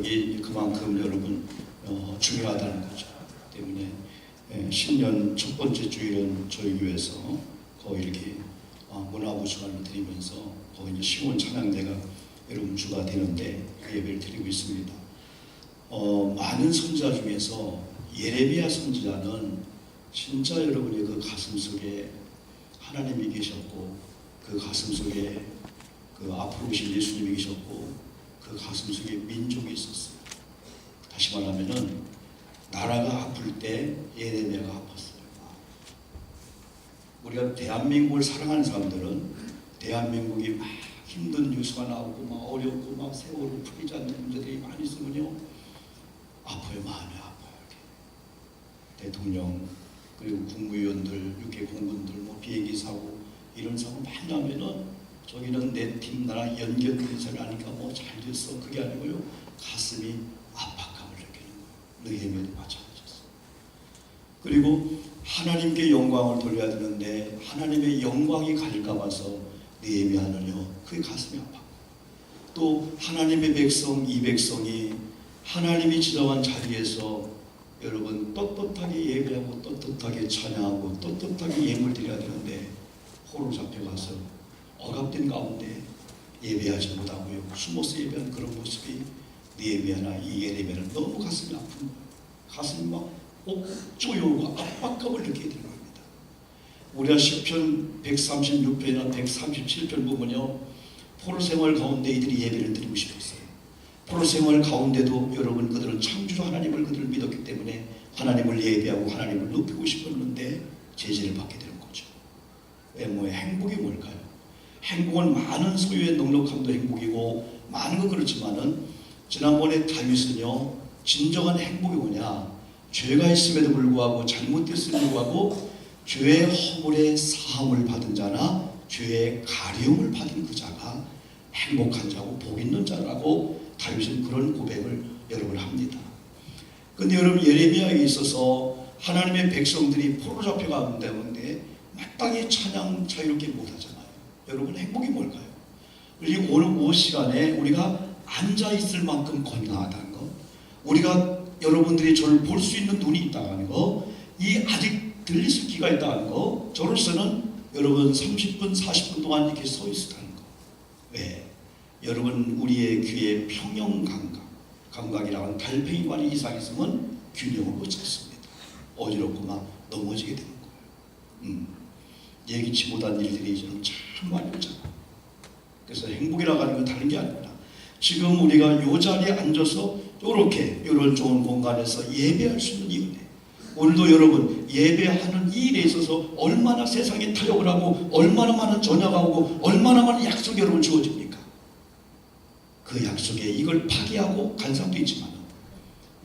약속이 그만큼 여러분 중요하다는 거죠. 때문에 신년 첫 번째 주일은 저희 교회에서 거의 이렇게 문화부 시간을 드리면서 거기 이제 시원 찬양대가 여러분 주가 되는데 그 예배를 드리고 있습니다. 많은 선지자 중에서 예레미야 선지자는 진짜 여러분의 그 가슴 속에 하나님이 계셨고, 그 가슴 속에 그 앞으로 오실 예수님이 계셨고, 그 가슴 속에 민족이 있었어요. 다시 말하면은 나라가 아플 때 예레미야가 아팠어요. 우리가 대한민국을 사랑하는 사람들은 대한민국이 막 힘든 뉴스가 나오고 막 어렵고 막 세월을 풀리지 않는 문제들이 많이 있으면요 아파요. 마음이 아파요. 대통령 그리고 국무위원들, 육해 공군들 뭐 비행기 사고 이런 사고 많이 나면은 저기는 내 팀 나랑 연결된 사람이 아니까 뭐 잘 됐어 그게 아니고요 가슴이 압박감을 느끼는 거예요. 느헤미야도 마찬가지였어요. 그리고 하나님께 영광을 돌려야 되는데 하나님의 영광이 갈까 봐서 느헤미야는요 그게 가슴이 아팠고, 또 하나님의 백성 이 백성이 하나님이 지정한 자리에서 여러분 떳떳하게 예배하고 떳떳하게 찬양하고 떳떳하게 예물 드려야 되는데 포로 잡혀가서 억압된 가운데 예배하지 못하고요 숨어서 예배하는 그런 모습이 느헤미야나 이 예레미야는 너무 가슴이 아픈 거예요. 가슴이 막 옥조요고 압박감을 느끼게 되는 겁니다. 우리가 시편 136편이나 137편 보면요 포로 생활 가운데 이들이 예배를 드리고 싶었어요. 포로 생활 가운데도 여러분 그들은 창조주 하나님을 그들을 믿었기 때문에 하나님을 예배하고 하나님을 높이고 싶었는데 제재를 받게 되는 거죠. 왜 행복이 뭘까요? 행복은 많은 소유의 넉넉함도 행복이고 많은 건 그렇지만은 지난번에 다윗은요 진정한 행복이 뭐냐, 죄가 있음에도 불구하고 잘못됐음에도 불구하고 죄의 허물의 사함을 받은 자나 죄의 가려움을 받은 그 자가 행복한 자고 복 있는 자라고 다윗은 그런 고백을 여러분 합니다. 근데 여러분 예레미야에 있어서 하나님의 백성들이 포로 잡혀가는데 마땅히 찬양 자유롭게 못하잖아요. 여러분 행복이 뭘까요? 그리고 오늘 이 시간에 우리가 앉아있을 만큼 건강하다는 거, 우리가 여러분들이 저를 볼 수 있는 눈이 있다는 거, 이 아직 들릴 수 있는 귀가 있다는 거, 저로서는 여러분 30분 40분 동안 이렇게 서 있었다는 거. 왜? 여러분 우리의 귀에 평형 감각이라는 달팽이관이 이상 있으면 균형을 못 찾습니다. 어지럽고 막 넘어지게 되는 거예요. 예기치 못한 일들이 저는 참 많이 오잖아요. 그래서 행복이라고 하는 건 다른 게 아닙니다. 지금 우리가 이 자리에 앉아서 이렇게 이런 좋은 공간에서 예배할 수 있는 이유네. 오늘도 여러분 예배하는 이 일에 있어서 얼마나 세상에 타협을 하고 얼마나 많은 전화가 오고 얼마나 많은 약속이 여러분 주어집니까? 그 약속에 이걸 파기하고 간 사람도 있지만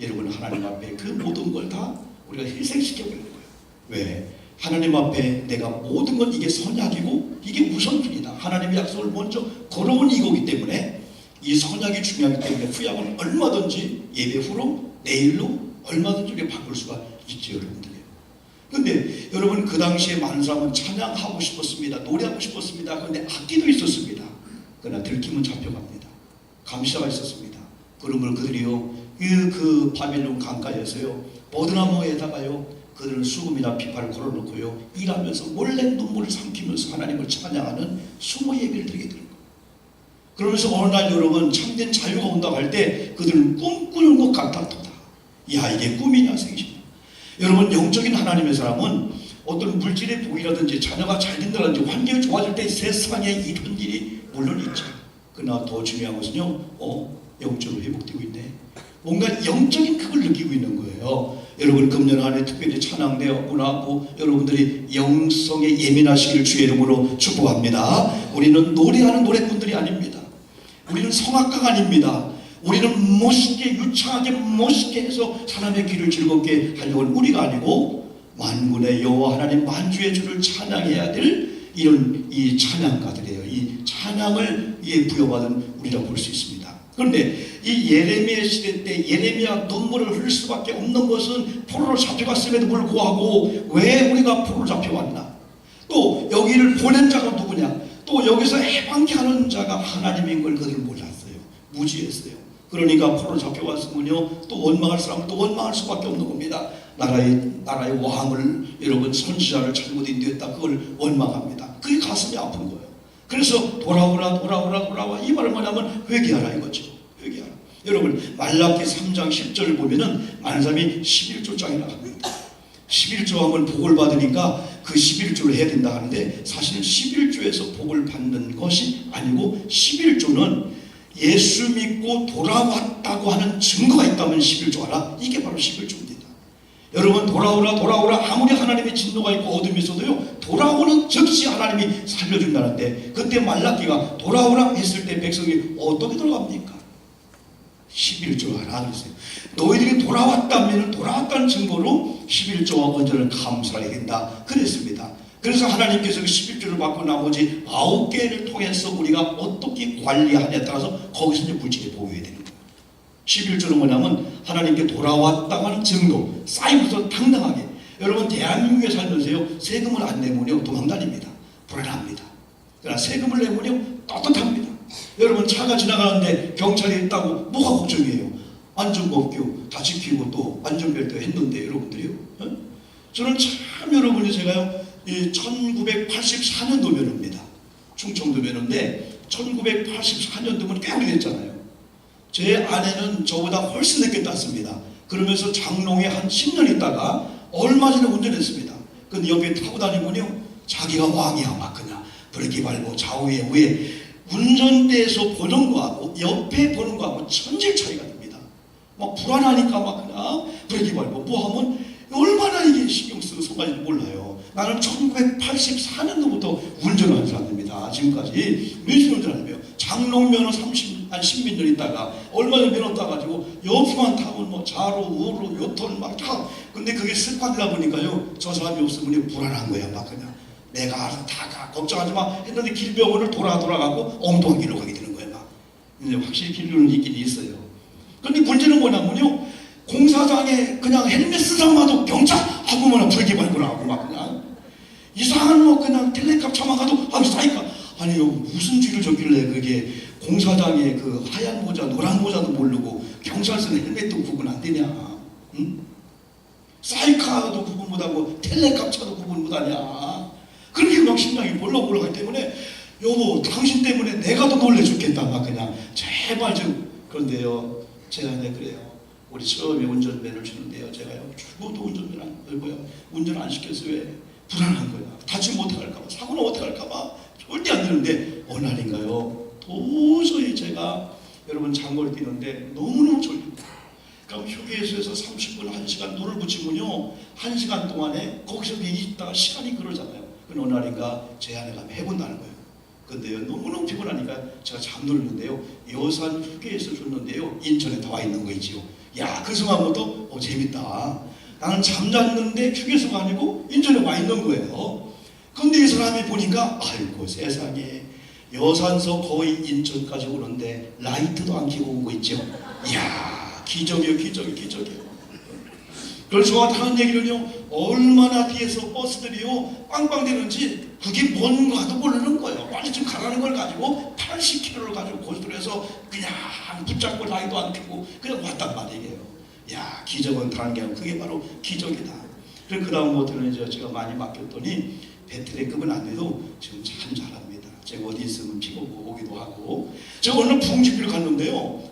여러분 하나님 앞에 그 모든 걸 다 우리가 희생시켜버리는 거예요. 왜? 하나님 앞에 내가 모든 건 이게 선약이고 이게 우선순위다. 하나님의 약속을 먼저 걸어온 이거기 때문에 이 선약이 중요하기 때문에 후약은 얼마든지 예배 후로 내일로 얼마든지 우리가 바꿀 수가 있죠 여러분들이요. 근데 여러분 그 당시에 많은 사람은 찬양하고 싶었습니다. 노래하고 싶었습니다. 그런데 악기도 있었습니다. 그러나 들키면 잡혀갑니다. 감시자가 있었습니다. 그러면 그들이요 그 바빌론 강가에서요 버드나무에다가요 그들은 수금이나 비파를 걸어놓고요 일하면서 몰래 눈물을 삼키면서 하나님을 찬양하는 수모 예배를 드리게 되는 거예요. 그러면서 어느 날 여러분 참된 자유가 온다고 할 때 그들은 꿈꾸는 것 같았도다. 야 이게 꿈이냐 생시냐. 여러분 영적인 하나님의 사람은 어떤 물질의 복이라든지 자녀가 잘 된다든지 환경이 좋아질 때 세상에 이런 일이 물론 있죠. 그러나 더 중요한 것은요 영적으로 회복되고 있네. 뭔가 영적인 그걸 느끼고 있는 거예요. 여러분 금년 한 해 특별히 찬양대회 문화부 여러분들이 영성에 예민하시기를 주의 이름으로 축복합니다. 우리는 노래하는 노래꾼들이 아닙니다. 우리는 성악가가 아닙니다. 우리는 멋있게 유창하게 멋있게 해서 사람의 귀를 즐겁게 하려고 하는 우리가 아니고 만군의 여호와 하나님 만주의 주를 찬양해야 될 이런 이 찬양가들이에요. 이 찬양을 부여받은 우리라고 볼 수 있습니다. 그런데 이 예레미야 시대 때 예레미야 눈물을 흘릴 수밖에 없는 것은 포로로 잡혀갔음에도 불구하고 왜 우리가 포로로 잡혀왔나? 또 여기를 보낸 자가 누구냐? 또 여기서 해방케 하는 자가 하나님인 걸 그들 몰랐어요. 무지했어요. 그러니까 포로 잡혀왔으면요 또 원망할 사람은 또 원망할 수밖에 없는 겁니다. 나라의 왕을 여러분 선지자를 잘못 인도했다 그걸 원망합니다. 그게 가슴이 아픈 거예요. 그래서 돌아와 이 말은 뭐냐면 회개하라 이거죠. 회개하라. 여러분 말라기 3장 10절을 보면은 많은 사람이 11조장이라고 합니다. 11조 하면 복을 받으니까 그 11조를 해야 된다 하는데 사실은 11조에서 복을 받는 것이 아니고 11조는 예수 믿고 돌아왔다고 하는 증거가 있다면 11조 하라. 이게 바로 11조입니다. 여러분 돌아오라 아무리 하나님의 진노가 있고 어둠이 있어도요 돌아오는 즉시 하나님이 살려준다는데 그때 말라기가 돌아오라 했을 때 백성이 어떻게 돌아갑니까? 11조 하라 그랬어요. 너희들이 돌아왔다면 돌아왔다는 증거로 11조와 언제를 감사해야 된다 그랬습니다. 그래서 하나님께서 그 11조를 받고 나머지 9개를 통해서 우리가 어떻게 관리하냐에 따라서 거기서 이제 물질이 보여야 되는 거예요. 11조는 뭐냐면 하나님께 돌아왔다고 하는 증거 쌓이고서 당당하게. 여러분 대한민국에 살면서요 세금을 안 내면요 도망다닙니다. 불안합니다. 그러나 세금을 내면요 떳떳합니다. 여러분 차가 지나가는데 경찰이 있다고 뭐가 걱정이에요. 안전법규 다 지키고 또 안전벨트 했는데 여러분들이요. 저는 참 여러분이 제가요 1984년도면입니다. 충청도면인데 1984년도면 꽤 오래됐잖아요. 제 아내는 저보다 훨씬 늦게 땄습니다. 그러면서 장롱에 한 10년 있다가 얼마 전에 운전했습니다. 근데 옆에 타고 다니면요 자기가 왕이야 막 그냥 브레이크 밟고 좌우에 우에 운전대에서 보는 거하고 옆에 보는 거하고 천질 차이가 납니다. 막 불안하니까 막 그냥 브레이크 밟고 뭐 하면 얼마나 이게 신경 쓰고 속아지는지 몰라요. 나는 1984년도부터 운전하는 사람입니다. 지금까지 몇십 년 운전하며 장롱 면허 한 10몇 년 있다가 얼마 전에 면허 따가지고 옆만 타면 뭐 좌로 우로 요턴 막 타. 근데 그게 습관이다 보니까요 저 사람이 없으면 불안한 거야 막 그냥 내가 알아서 다 가 걱정하지 마 했는데 길병원을 돌아가고 엉뚱한 길로 가게 되는 거야 막. 근데 확실히 길로는 있긴 있어요. 근데 문제는 뭐냐면요 공사장에 그냥 헬멧 쓴 사람마도 경찰 하고만 브레이크 밟고 나가고 막 그냥 이상한 뭐 그냥 텔레캅 차만 가도 아주 사니까 아니요 무슨 죄를 졌길래 그게 공사장에 그 하얀 모자 노란 모자도 모르고 경찰 쓰는 헬멧도 구분 안 되냐. 응? 사이카도 구분 못하고 텔레캅 차도 구분 못하냐. 그렇게 막 심장이 볼록볼록 하기 때문에 여보 당신 때문에 내가 더 놀래 죽겠다 막 그냥 제발 좀. 그런데요 제가 그래요. 우리 처음에 운전면허를 주는데요 제가요 죽어도 운전 안 시켜서 왜 불안한 거야. 다치면 어떡할까봐 사고는 어떡할까봐 절대 안 되는데 어느 날인가요 도저히 제가 여러분 장거리 뛰는데 너무너무 졸립니다. 그럼 휴게소에서 30분 1시간 눈을 붙이면요 1시간 동안에 거기서 있다가 시간이 그러잖아요. 그 어느 날인가 제 아내가 해본다는 거예요. 근데요 너무너무 피곤하니까 제가 잠들었는데요 여산 휴게소 줬는데요 인천에 다 와 있는 거 있지요. 야 그 순간부터 재밌다. 나는 잠잤는데 휴게소가 아니고 인천에 와 있는 거예요. 근데 이 사람이 보니까 아이고 세상에 여산서 거의 인천까지 오는데 라이트도 안 켜고 온 거 있죠. 이야 기적이요. 그래서 저한테 하는 얘기는요 얼마나 뒤에서 버스들이요 빵빵대는지 그게 뭔가도 모르는 거예요. 빨리 좀 가라는 걸 가지고 80km를 가지고 고속도로에서 그냥 붙잡고 라이도 안 켜고 그냥 왔단 말이에요. 야 기적은 다른 게 아니고 그게 바로 기적이다. 그래서 그 다음부터는 이제 제가 많이 맡겼더니 배틀의급은 안 돼도 지금 참 잘합니다. 제가 어디 있으면 피고 오기도 하고. 제가 오늘 부흥집회를 갔는데요.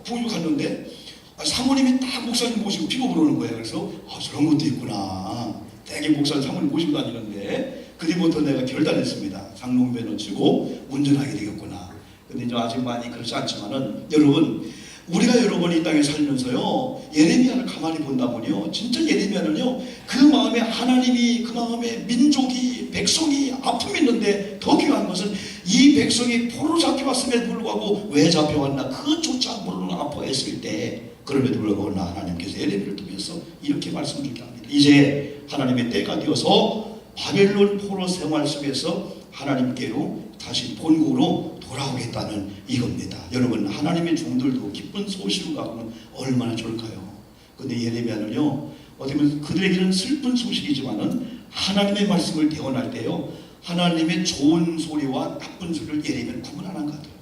사모님이 딱 목사님 모시고 피고 부르는 거예요. 그래서 저런 것도 있구나. 되게 목사님 사모님 모시고 다니는데 그 뒤부터 내가 결단했습니다. 장롱면허 치고 운전하게 되겠구나. 근데 이제 아직 많이 그렇지 않지만은 여러분 우리가 여러분 이 땅에 살면서요 예레미야를 가만히 본다 보니요 진짜 예레미야는요 그 마음에 하나님이 그 마음에 민족이 백성이 아픔이 있는데 더 귀한 것은 이 백성이 포로 잡혀왔음에도 불구하고 왜 잡혀왔나 그조차 모르는 아파했을 때 그럼에도 불구하고 하나님께서 예레미야를 통해서 이렇게 말씀드리게 합니다. 이제 하나님의 때가 되어서 바벨론 포로 생활 속에서 하나님께로 다시 본국으로 돌아오겠다는 이겁니다. 여러분 하나님의 종들도 기쁜 소식을 갖고는 얼마나 좋을까요? 근데 예레미야는요 어떻게 보면 그들에게는 슬픈 소식이지만은 하나님의 말씀을 대언할 때요 하나님의 좋은 소리와 나쁜 소리를 예레미야는 구분하는 것 같아요.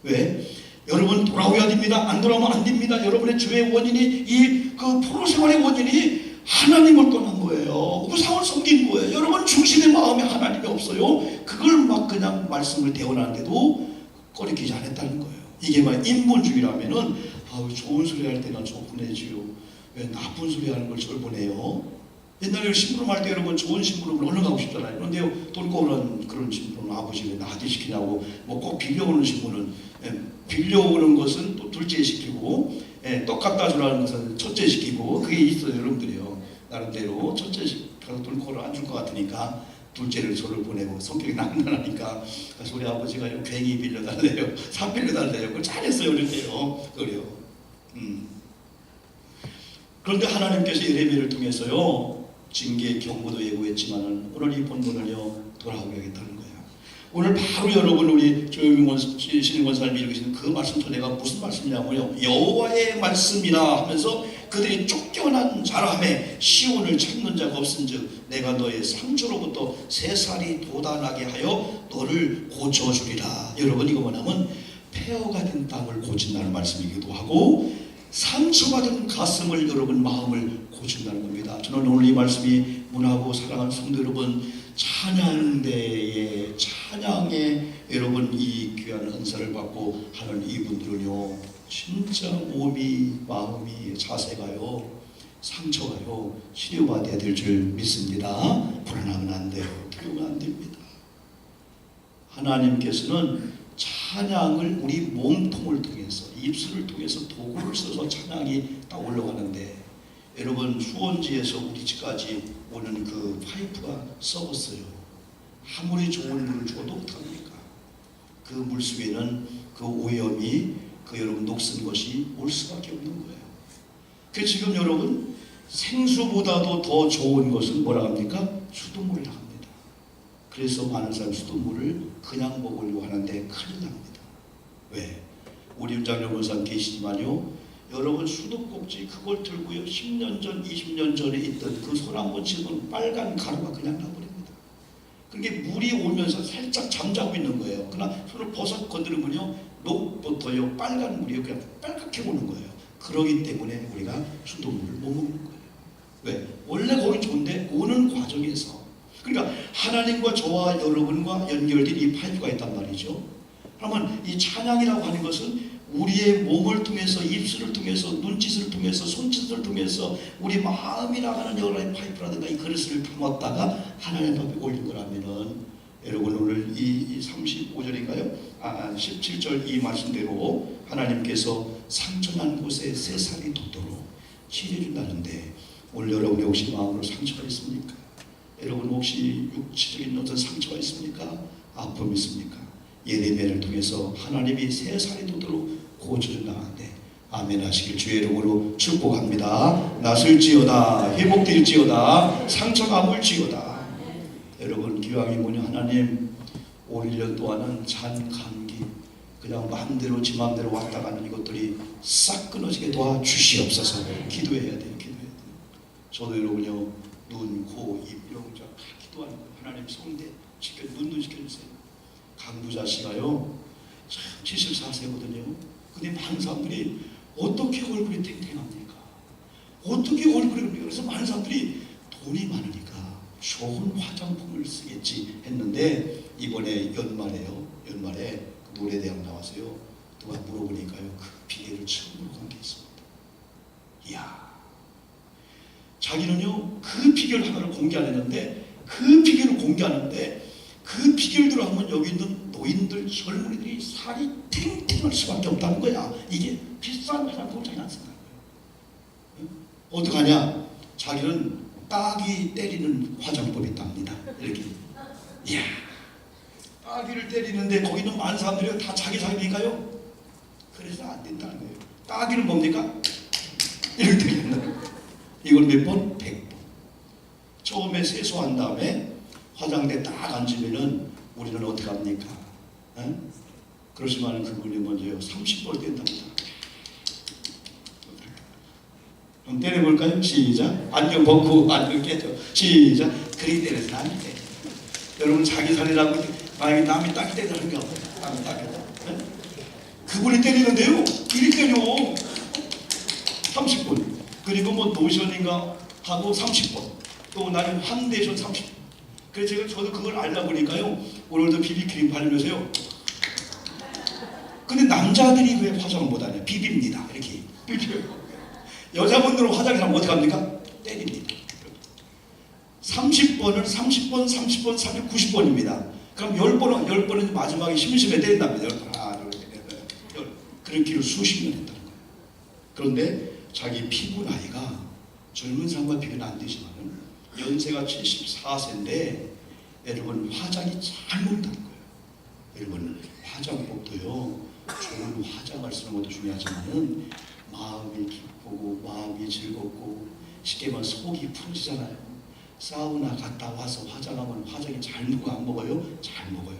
왜? 여러분 돌아오야 됩니다. 안 돌아오면 안 됩니다. 여러분의 죄의 원인이 그 프로 생활의 원인이 하나님을 떠난 거예요. 우상을 섬긴 거예요. 여러분 중심의 마음에 하나님이 없어요. 그걸 막 그냥 말씀을 대원하는데도 꺼리키지 않았다는 거예요. 이게 막 인본주의라면은 좋은 소리 할 때는 저 보내지요. 왜 나쁜 소리 하는 걸 저를 보내요? 옛날에 심부름할 때 여러분 좋은 심부름을 얼른 가고 싶잖아요. 그런데 돈 꺼오는 그런 심부름 아버지가 나한테 시키냐고 뭐 꼭 빌려오는 신부는 빌려오는 것은 또 둘째 시키고 떡 갖다 주라는 것은 첫째 시키고 그게 있어요. 여러분들이요. 나름대로 첫째 시켜서 돈 꺼를 안 줄 것 같으니까 둘째를 저를 보내고 성격이 난단하니까 그래서 우리 아버지가 괜히 빌려달래요. 삽 빌려달래요. 그걸 잘했어요. 그랬대요. 그래요. 그런데 하나님께서 예레미야를 통해서요 징계 경고도 예고했지만은 오늘 이 본문을요 돌아오게 하겠다는 거예요. 오늘 바로 여러분 우리 조영민 신임 권사님이 읽으시는 그 말씀 전에가 무슨 말씀이냐면요 여호와의 말씀이라 하면서 그들이 쫓겨난 자라함에 시온을 찾는 자가 없은즉 내가 너의 상처로부터 새살이 돋아나게 하여 너를 고쳐주리라. 여러분 이거 뭐냐면 폐허가 된 땅을 고친다는 말씀이기도 하고 상처받은 가슴을 여러분 마음을 고친다는 겁니다. 저는 오늘 이 말씀이 문하고 사랑하는 성도 여러분 찬양대에 찬양에 여러분 이 귀한 은사를 받고 하는 이분들은요 진짜 몸이 마음이 자세가요 상처가요 치료받아야 될 줄 믿습니다. 불안하면 안 돼요. 두려우면 안 됩니다. 하나님께서는 찬양을 우리 몸통을 통해서 입술을 통해서 도구를 써서 찬양이 딱 올라가는데 여러분 수원지에서 우리 집까지 오는 그 파이프가 썩었어요. 아무리 좋은 물을 줘도 어떡합니까? 그 물속에는 그 오염이 그 여러분 녹슨 것이 올 수밖에 없는 거예요. 그 지금 여러분 생수보다도 더 좋은 것은 뭐라 합니까? 수돗물이라 합니다. 그래서 많은 사람 수돗물을 그냥 먹으려고 하는데 큰일 납니다. 왜? 우리 윤장렬 권사님 계시지만요 여러분 수도꼭지 그걸 들고요 10년 전 20년 전에 있던 그 손 한번 치면 빨간 가루가 그냥 나버립니다. 그게 물이 오면서 살짝 잠자고 있는 거예요. 그러나 손을 벗어 건드리면요 녹부터요 빨간 물이 그냥 빨갛게 오는 거예요. 그러기 때문에 우리가 수돗물을 못 먹는 거예요. 왜? 원래 거기 좋은데 오는 과정에서 그러니까 하나님과 저와 여러분과 연결된 이 파이프가 있단 말이죠. 그러면 이 찬양이라고 하는 것은 우리의 몸을 통해서 입술을 통해서 눈짓을 통해서 손짓을 통해서 우리 마음이 나가는 여러 파이프라든가 이 그릇을 담았다가 하나님 앞에 올린 거라면은 여러분 오늘 이 35절인가요? 17절 이 말씀대로 하나님께서 상처난 곳에 새살이 돋도록 치료해 준다는데 오늘 여러분이 혹시 마음으로 상처가 있습니까? 여러분 혹시 육체적인 어떤 상처가 있습니까? 아픔이 있습니까? 예레미야를 통해서 하나님이 새살이 돋도록 고쳐준다는데 아멘 하시길 주의 이름으로 축복합니다. 나설지어다 회복될지어다 상처가 아물지어다. 여러분 기왕이 뭐냐 하나님 올 1년 동안은 잔 감기 그냥 마음대로 지 마음대로 왔다 가는 이것들이 싹 끊어지게 도와주시옵소서. 기도해야 돼요. 기도해야 돼요. 저도 여러분요 눈, 코, 입 이런 거 기도하는 거예요. 하나님 성대 눈 지켜주세요. 강부자 씨가요 74세거든요. 근데 많은 사람들이 어떻게 얼굴이 탱탱합니까? 어떻게 얼굴이 그럽니까? 그래서 많은 사람들이 돈이 많으니까 좋은 화장품을 쓰겠지 했는데 이번에 연말에 노래대학 나와서요 누가 물어보니까요 그 비결을 처음으로 공개했습니다. 이야, 자기는요 그 비결 하나를 공개 안 했는데 그 비결을 공개하는데 그 비결대로 하면 여기 있는 노인들 젊은이들이 살이 탱탱할 수밖에 없다는 거야. 이게 비싼 화장품을 자기는 안 쓴다는 거예요. 어떡하냐? 자기는 따기 때리는 화장법이 있답니다. 이렇게. 이야, 따기를 때리는데 거기는 많은 사람들이 다 자기 살기니까요. 그래서 안 된다는 거예요. 따기는 뭡니까? 이렇게 때리는 거예요. 이걸 몇 번? 100번. 처음에 세수한 다음에 화장대에 딱 앉으면은 우리는 어떻게 합니까? 그러지만 그분이 먼저요 30번 뗀답니다. 그럼 때려볼까요? 시작. 안경 벗고 안경 깨죠. 시작. 그리 때려서 안 돼. 여러분 자기 살이라고 만약에 남이 딱 때리는 게 없어요. 남이 딱 해도 그분이 때리는데요. 이리 때려. 30분. 그리고 뭐 노션인가 하고 30분. 또 나는 환대션 30분. 그래서 저도 그걸 알다 보니까요. 오늘도 비비크림 바르면서요. 근데 남자들이 왜 화장을 못하냐? 비빕니다. 이렇게 비벼요. 여자분들은 화장이라면 어떻게 합니까? 때립니다. 30번을 30번, 30번, 30번, 90번입니다. 그럼 10번은 마지막에 심심해 때린답니다. 10번. 하나, 둘, 셋, 넷, 열. 그렇기로 수십 년 했다는 거예요. 그런데 자기 피부 나이가 젊은 사람과 비교는 안 되지만 연세가 74세인데 여러분 화장이 잘 못한다는 거예요. 여러분 화장법도요. 좋은 화장을 쓰는 것도 중요하지만 마음이 기쁘고 마음이 즐겁고 쉽게 말하면 속이 풀어지잖아요. 사우나 갔다 와서 화장하면 화장이 잘 먹어 안 먹어요? 잘 먹어요.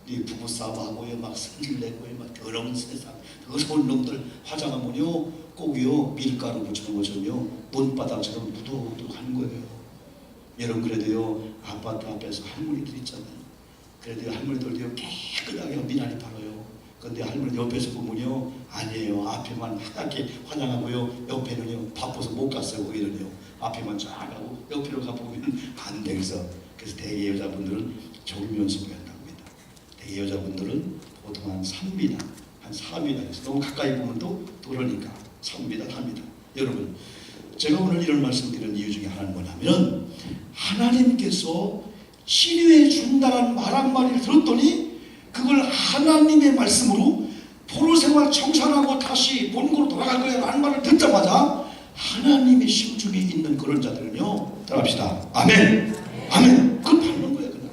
이 부부싸움하고요 막 승질내고요 막 더러운 세상 더러운 놈들 화장하면요 꼭요 밀가루 묻히는 것처럼요 논바닥처럼 무더욱하는 거예요. 여러분 그래도요 아파트 앞에서 할머니들 있잖아요. 그래도 할머니들도요 깨끗하게 미나리 팔아요. 근데 할머니 옆에서 보면요 아니에요. 앞에만 하얗게 화장하고요 옆에는요 바빠서 못 갔어요. 거기는요 앞에만 쫙 하고 옆으로 가보면 안 되겠어. 그래서 대개 여자분들은 조금 연습을 한다고 합니다. 대개 여자분들은 보통 한 3m, 한 4m 너무 가까이 보면 또 그러니까 3m, 4m. 여러분 제가 오늘 이런 말씀 드리는 이유 중에 하나는 뭐냐면 하나님께서 치료해 준다는 말 한마디를 들었더니 그걸 하나님의 말씀으로 포로생활 청산하고 다시 본국으로 돌아갈 거야 라는 말을 듣자마자 하나님의 심중에 있는 그런 자들은요 따라합시다. 아멘. 아멘. 그걸 받는 거예요. 그냥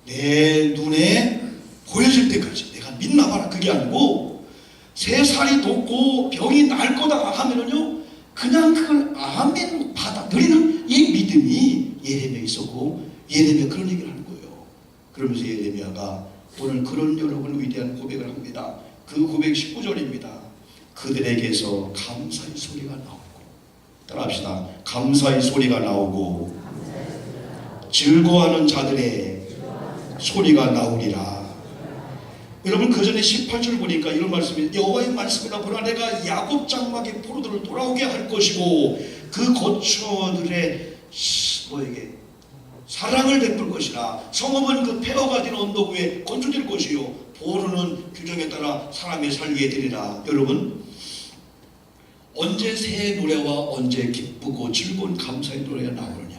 내 눈에 보여질 때까지 내가 믿나 봐라 그게 아니고 3살이 돋고 병이 날 거다 하면은요 그냥 그걸 아멘 받아들이는 이 믿음이 예레미야에 있었고 예레미야 그런 얘기를 하는 거예요. 그러면서 예레미야가 오늘 그런 여러분 위대한 고백을 합니다. 그 고백 19절입니다. 그들에게서 감사의 소리가 나오고 따라합시다. 감사의 소리가 나오고 즐거워하는 자들의 소리가 나오리라. 여러분 그 전에 18절 보니까 이런 말씀이 여호와의 말씀이라 보라 내가 야곱 장막의 포로들을 돌아오게 할 것이고 그 거처들의 뭐에게 사랑을 베풀 것이라. 성읍은 그 폐허가 된 언덕 위에 건축될 것이요 포로는 규정에 따라 사람이 살게 되리라. 여러분 언제 새 노래와 언제 기쁘고 즐거운 감사의 노래가 나오느냐.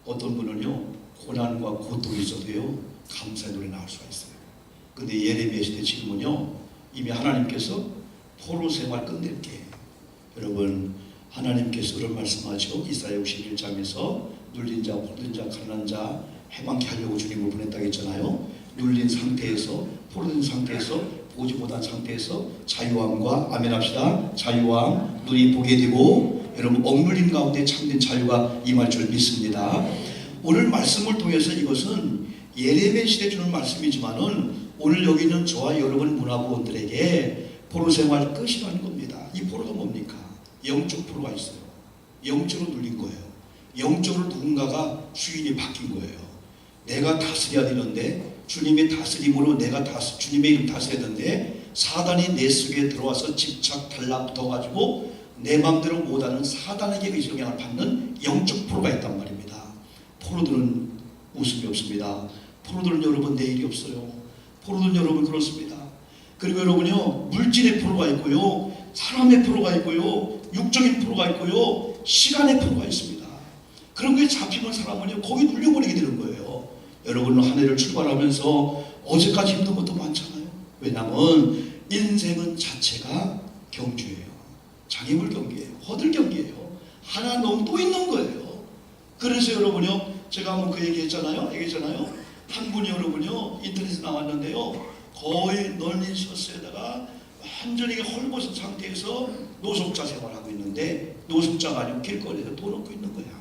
어떤 분은요 고난과 고통이 있어도요 감사의 노래 나올 수가 있어요. 근데 예레미야 시대 지금은요 이미 하나님께서 포로 생활 끝낼게. 여러분 하나님께서 그런 말씀하죠. 이사야 61장에서 눌린 자, 포로된 자, 가난한 자 해방케 하려고 주님을 보냈다고 했잖아요. 눌린 상태에서 포로된 상태에서 보지 못한 상태에서 자유함과 아멘 합시다. 자유함 눈이 보게 되고 여러분 억눌림 가운데 참된 자유가 임할 줄 믿습니다. 오늘 말씀을 통해서 이것은 예레미야 시대 주는 말씀이지만은 오늘 여기 있는 저와 여러분 문화부원들에게 포로 생활 끝이라는 겁니다. 이 포로가 뭡니까? 영적 포로가 있어요. 영적으로 눌린 거예요. 영적으로 누군가가 주인이 바뀐 거예요. 내가 다스려야 되는데 주님의 다스림으로 내가 주님의 이름 다스려야 되는데 사단이 내 속에 들어와서 집착 달라붙어가지고 내 마음대로 못하는 사단에게 영향을 받는 영적 포로가 있단 말입니다. 포로들은 웃음이 없습니다. 포로들은 여러분 내일이 없어요. 포로들은 여러분 그렇습니다. 그리고 여러분요 물질의 포로가 있고요 사람의 포로가 있고요 육적인 포로가 있고요 시간의 포로가 있습니다. 그런 게 잡히면 사람은요 거기 눌려버리게 되는 거예요. 여러분 한 해를 출발하면서 어제까지 힘든 것도 많잖아요. 왜냐하면 인생은 자체가 경주예요. 장애물 경기예요. 허들 경기예요. 하나 넘 또 있는 거예요. 그래서 여러분요 제가 한번 그 얘기했잖아요. 한 분이 여러분요 인터넷에 나왔는데요 거의 널린 셔츠에다가 완전히 헐벗은 상태에서 노숙자 생활하고 있는데 노숙자가 아니고 길거리에서 돈 얻고 있는 거야.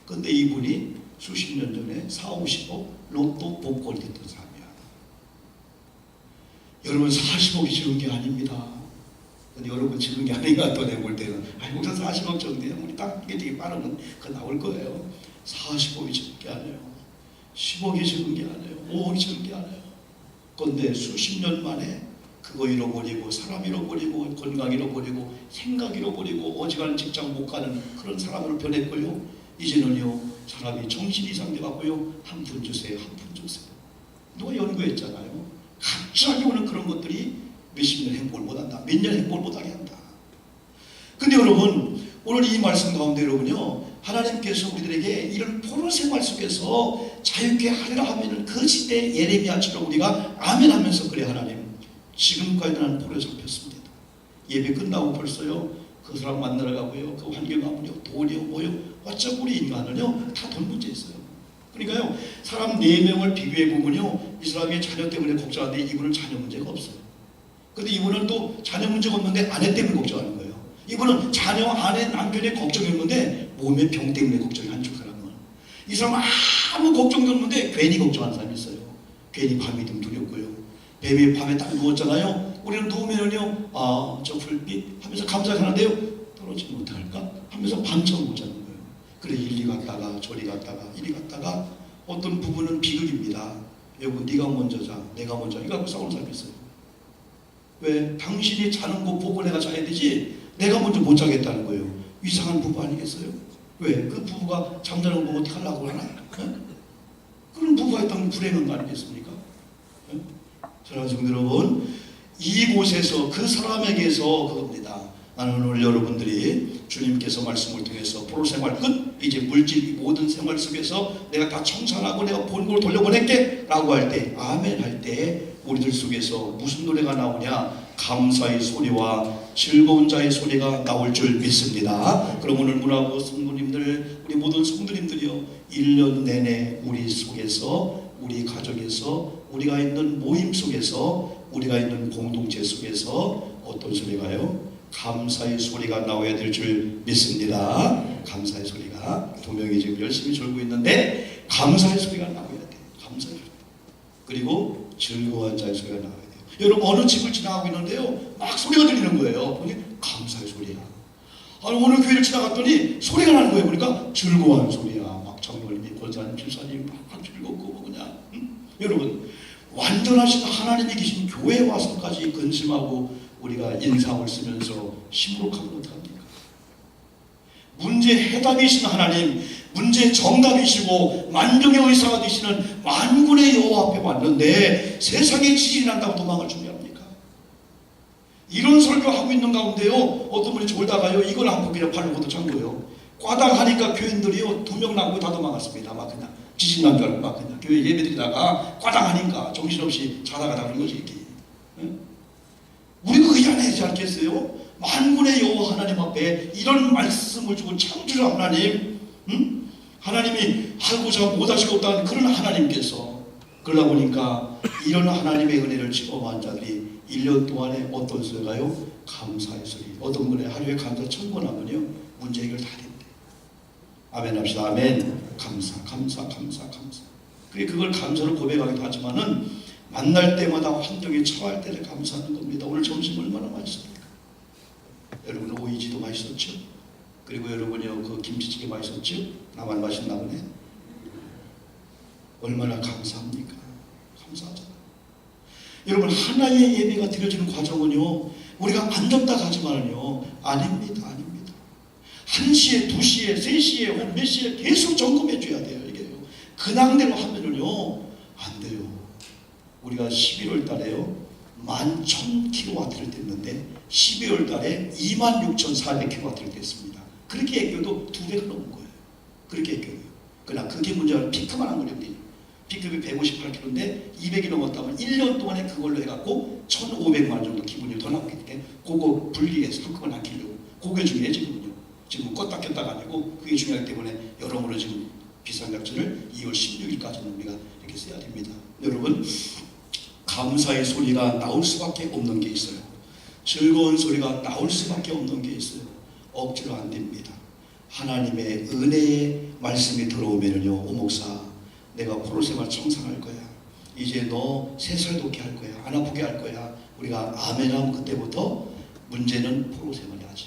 근데 이분이 수십 년 전에 40~50억 로또 복권이 됐던 사람이야. 여러분 40억이 적은 게 아닙니다. 근데 여러분 적은 게 아닌가 또 내가 볼 때는 아이고 40억 정도야 우리 딱 이게 되게 빠르면 그거 나올 거예요. 40억이 적은 게 아니에요. 10억이 적은 게 아니에요. 5억이 적은 게 아니에요. 그런데 수십 년 만에 그거 잃어버리고 사람 잃어버리고 건강 잃어버리고 생각 잃어버리고 어지간한 직장 못 가는 그런 사람으로 변했고요. 이제는요 사람이 정신 이상 돼갖고요 한 푼 주세요, 한 푼 주세요. 누가 연구했잖아요. 갑자기 오는 그런 것들이 몇십 년 행복을 못한다, 몇 년 행복을 못하게 한다. 근데 여러분 오늘 이 말씀 가운데 여러분요 하나님께서 우리들에게 이런 포로 생활 속에서 자유케 하리라 하면은 그 시대 예레미야처럼 우리가 아멘 하면서 그래 하나님 지금까지 나는 포로에 잡혔습니다. 예배 끝나고 벌써요 그 사람 만나러 가고요 그 환경 아무려 돈이요 뭐요 어차피 우리 인간은요 다 돈 문제 있어요. 그러니까요 사람 4명을 비교해 보면요 이 사람의 자녀 때문에 걱정하는데 이분은 자녀 문제가 없어요. 근데 이분은 또 자녀 문제가 없는데 아내 때문에 걱정하는 거예요. 이분은 자녀, 아내, 남편의 걱정이 없는데 몸의 병 때문에 걱정이 한쪽 사람은. 이 사람은 아무 걱정도 없는데 괜히 걱정하는 사람이 있어요. 괜히 밤이 좀 두렵고요. 뱀이 밤에 딱 누웠잖아요. 우리는 누우면은요 저 불빛 하면서 감사하는데요 떨어지면 어떡할까 하면서 밤처럼 못 자는 거예요. 그래 이리 갔다가 저리 갔다가 이리 갔다가 어떤 부부는 비극입니다. 여보 네가 먼저 자 내가 먼저 이거 갖고 싸우는 사람이 있어요. 왜? 당신이 자는 거 보고 내가 자야 되지 내가 먼저 못 자겠다는 거예요. 이상한 부부 아니겠어요? 왜? 그 부부가 잠자는 거 보고 어떻게 하려고 하나? 그런 부부가 있다면 불행한 거 아니겠습니까? 사랑하는 성도 여러분 이곳에서 그 사람에게서 그겁니다. 나는 오늘 여러분들이 주님께서 말씀을 통해서 포로 생활 끝 이제 물질 모든 생활 속에서 내가 다 청산하고 내가 본국으로 돌려보낼게 라고 할 때 아멘 할 때 우리들 속에서 무슨 노래가 나오냐 감사의 소리와 즐거운 자의 소리가 나올 줄 믿습니다. 그럼 오늘 문화부 성도님들 우리 모든 성도님들이요 1년 내내 우리 속에서 우리 가족에서 우리가 있는 모임 속에서 우리가 있는 공동체 속에서 어떤 소리가요? 감사의 소리가 나와야 될 줄 믿습니다. 감사의 소리가 2명이 지금 열심히 졸고 있는데 감사의 소리가 나와야 돼요. 감사의 소리. 그리고 즐거운 자의 소리가 나와야 돼요. 여러분 어느 집을 지나가고 있는데요 막 소리가 들리는 거예요. 보니 감사의 소리야. 아니 어느 교회를 지나갔더니 소리가 나는 거예요. 그러니까 즐거운 소리야. 막 장로님이 권사님 집사님 막 즐겁고 그냥 여러분 완전하신 하나님이 계신 교회에 와서까지 근심하고 우리가 인상을 쓰면서 시무룩하면 어떡합니까? 문제 해답이신 하나님, 문제 정답이시고 만병의 의사가 되시는 만군의 여호와 앞에 왔는데 세상에 지진이 난다고 도망을 준비합니까? 이런 설교하고 있는 가운데요 어떤 분이 졸다가요 이걸 안 보고 그냥 발로 걷어 찬 거예요. 과당하니까 교인들이요 2명 나고 다 도망갔습니다. 막 그냥 지진 난 줄 알고 막 그냥 교회 예배드리다가 과당하니까 정신없이 자다가 다 그런 거지 이게. 우리가 의아해하지 않겠어요? 만군의 여호와 하나님 앞에 이런 말씀을 주고 창조주 하나님 하나님이 하고자 못하시고 없다는 그런 하나님께서 그러다 보니까 이런 하나님의 은혜를 체험한 자들이 1년 동안에 어떤 소리가요? 감사의 소리. 어떤 분의 하루에 감사 1000번 하면요 문제 해결 다 된대. 아멘 합시다. 아멘. 감사. 그래 그걸 감사로 고백하기도 하지만은 만날 때마다 환경에 처할 때를 감사하는 겁니다. 오늘 점심 얼마나 맛있습니까? 여러분 오이지도 맛있었죠? 그리고 여러분이요 그 김치찌개 맛있었죠? 나만 맛있나 보네. 얼마나 감사합니까? 감사하잖아요. 여러분 하나의 예배가 드려지는 과정은요 우리가 앉았다 가지만은요 아닙니다. 1시에 2시에 3시에 혹은 몇 시에 계속 점검해 줘야 돼요. 이게요 근황대로 하면은요 안 돼요. 우리가 11월 달에요 11,000kW를 뗐는데 12월 달에 26,400kW를 뗐습니다. 그렇게 애껴도 2배가 넘은 거예요. 그렇게 애껴요. 그러나 그게 문제가 피크만 한 거예요. 피크비 158kg인데 200이 넘었다면 1년 동안에 그걸로 해갖고 1,500만 원 정도 기분이 더 나오기 때문에 그거 분리해서 한꺼번에 아끼려고 그게 중요해 지금은요. 지금 껐다 켰다가 아니고 그게 중요하기 때문에 여러모로 지금 비상작전을 2월 16일까지는 우리가 이렇게 써야 됩니다. 여러분 감사의 소리가 나올 수밖에 없는 게 있어요. 즐거운 소리가 나올 수밖에 없는 게 있어요. 억지로 안 됩니다. 하나님의 은혜의 말씀이 들어오면은요 오 목사 내가 포로생활 청산할 거야. 이제 너 3살 돋게 할 거야. 안 아프게 할 거야. 우리가 아멘하면 그때부터 문제는 포로생활이야지.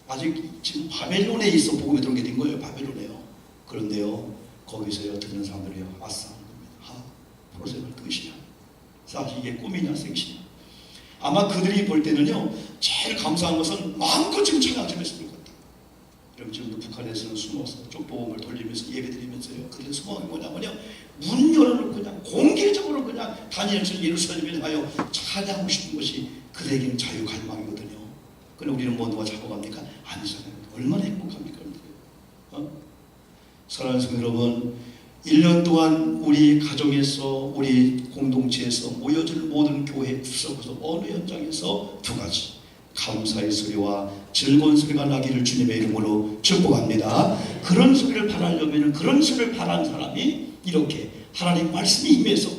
아직 지금 바벨론에 있어 복음이 들어온 게 된 거예요. 바벨론에요. 그런데요 거기서요 듣는 사람들이요 아싸 하는 겁니다. 포로생활 끝이야. 사실 이게 꿈이냐 생시냐. 아마 그들이 볼 때는요, 제일 감사한 것은 마음껏 지금 찬양 좀 했을 것 같다. 여러분 지금도 북한에서는 숨어서 쪽보험을 돌리면서 예배드리면서요, 그들 소망이 뭐냐면요, 문 열어놓고 그냥 공개적으로 그냥 다니엘처럼 예루살렘에 가요 찬양하고 싶은 것이 그들에게는 자유 갈망이거든요. 그런데 우리는 뭐 누가 잡아갑니까? 아니잖아요. 얼마나 행복합니까? 사랑하는 성도 여러분, 1년 동안 우리 가정에서, 우리 공동체에서 모여질 모든 교회 구석구석 어느 현장에서 두 가지 감사의 소리와 즐거운 소리가 나기를 주님의 이름으로 축복합니다. 그런 소리를 바라려면, 그런 소리를 바라는 사람이 이렇게 하나님 말씀이 임해서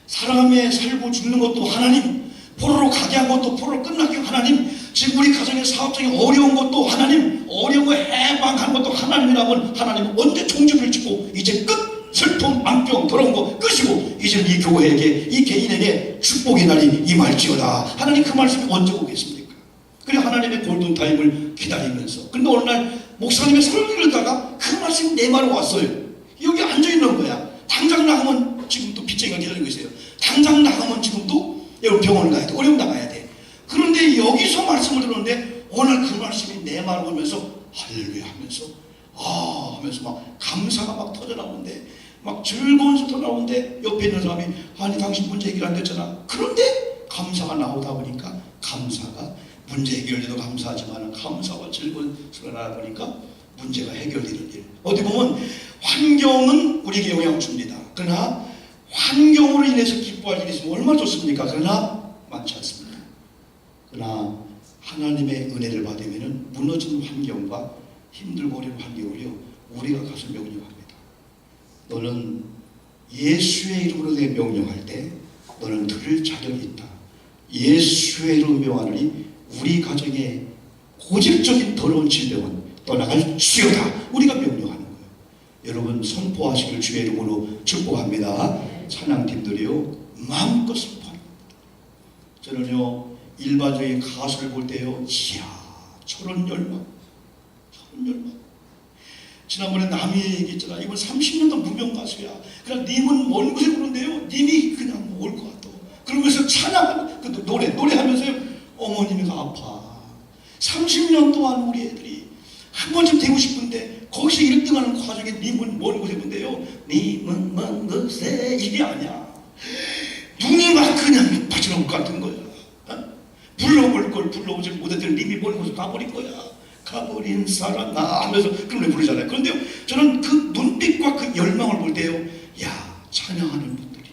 사람의 살고 죽는 것도 하나님, 포로로 가게 한 것도 포로로 끝나게 하나님, 지금 우리 가정의 사업적인 어려운 것도 하나님, 어려운 거 해방한 것도 하나님이라면 하나님은 언제 종지부를 찍고 이제 끝! 슬픔, 암병, 더러운 거 끝이고 이제 이 교회에게, 이 개인에게 축복의 날이 임할지어다. 하나님 그 말씀이 언제 오겠습니까? 그래 하나님의 골든타임을 기다리면서, 근데 어느 날 목사님의 설교를 듣다가 그 말씀이 내 말로 왔어요. 여기 앉아있는 거야. 당장 나가면 지금도 빚쟁이가 기다리고 있어요. 당장 나가면 지금도 병원 가야 돼. 어려움 나가야 돼. 그런데 여기서 말씀을 들었는데 어느 날 그 말씀이 내 말을 오면서 할렐루야 하면서 하면서 막 감사가 막 터져나오는데, 막 즐거운 소리 나오는데 옆에 있는 사람이 아니 당신 문제 해결 안 됐잖아. 그런데 감사가 나오다 보니까, 감사가 문제 해결돼도 감사하지만 감사와 즐거운 소리가 나다 보니까 문제가 해결되는 일. 어디 보면 환경은 우리에게 영향을 줍니다. 그러나 환경으로 인해서 기뻐할 일이 있으면 얼마나 좋습니까? 그러나 많지 않습니다. 그러나 하나님의 은혜를 받으면 무너진 환경과 힘들고 어려운 환경을요, 우리가 가서 명령합니다. 너는 예수의 이름으로 내 명령할 때 너는 들을 자격이 있다. 예수의 이름으로 명하노니 우리 가정의 고질적인 더러운 질병은 떠나갈 수요다. 우리가 명령하는 거예요. 여러분 선포하시길 주의 이름으로 축복합니다. 찬양팀들이요 마음껏 선포합니다. 저는요 일반적인 가수를 볼 때요, 이야 저런 열망. 지난번에 남이 얘기했잖아. 이번 30년도 무명 가수야. 그냥 님은 먼 곳에 부른대요. 님이 그냥 올 것 같아. 그러면서 찬양하는 그 노래하면서요, 어머님이가 아파. 30년 동안 우리 애들이 한 번쯤 되고 싶은데 거기서 1등하는 과정에 님은 먼 곳에 본대요. 님은 먼 곳에, 이게 아니야. 눈이 막 그냥 바지락 것 같은 거야. 불러볼 걸 불러오지 못했더니 님이 먼 곳에 가버린 거야. 가버린 사람 나 하면서 그런 노래 부르잖아요. 그런데요, 저는 그 눈빛과 그 열망을 볼 때요, 야 찬양하는 분들이,